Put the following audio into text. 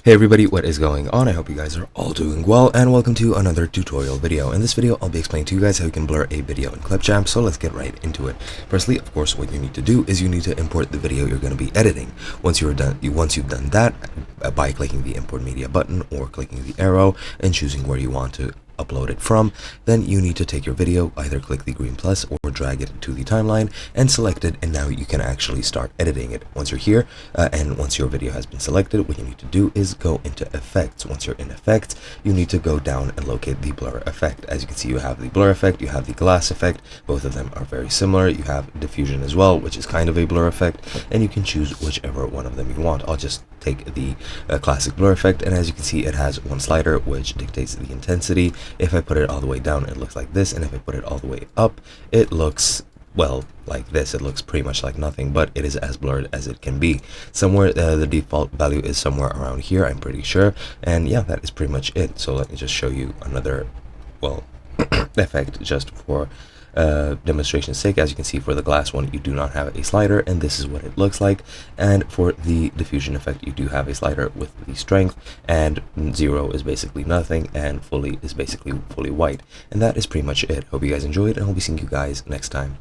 Hey everybody, what is going on? I hope you guys are all doing well, and welcome to another tutorial video. In this video, I'll be explaining to you guys how you can blur a video in Clipchamp, so let's get right into it. Firstly, of course, what you need to do is you need to import the video you're going to be editing. Once you've done that, by clicking the import media button or clicking the arrow and choosing where you want to upload it from, then you need to take your video, either click the green plus or drag it to the timeline and select it, and now you can actually start editing it. Once you're here and once your video has been selected, what you need to do is go into effects. Once you're in effects, you need to go down and locate the blur effect. As you can see, you have the blur effect, you have the glass effect. Both of them are very similar. You have diffusion as well, which is kind of a blur effect, and you can choose whichever one of them you want. I'll just take the classic blur effect, and as you can see, it has one slider which dictates the intensity. If I put it all the way down, it looks like this, and if I put it all the way up, it looks, well, like this. It looks pretty much like nothing, but it is as blurred as it can be. Somewhere the default value is somewhere around here, I'm pretty sure, and yeah, that is pretty much it. So let me just show you another, well, effect just for demonstration's sake. As you can see, for the glass one, you do not have a slider, and this is what it looks like. And for the diffusion effect, you do have a slider with the strength, and 0 is basically nothing, and fully is basically fully white. And that is pretty much it. Hope you guys enjoyed, and I'll be seeing you guys next time.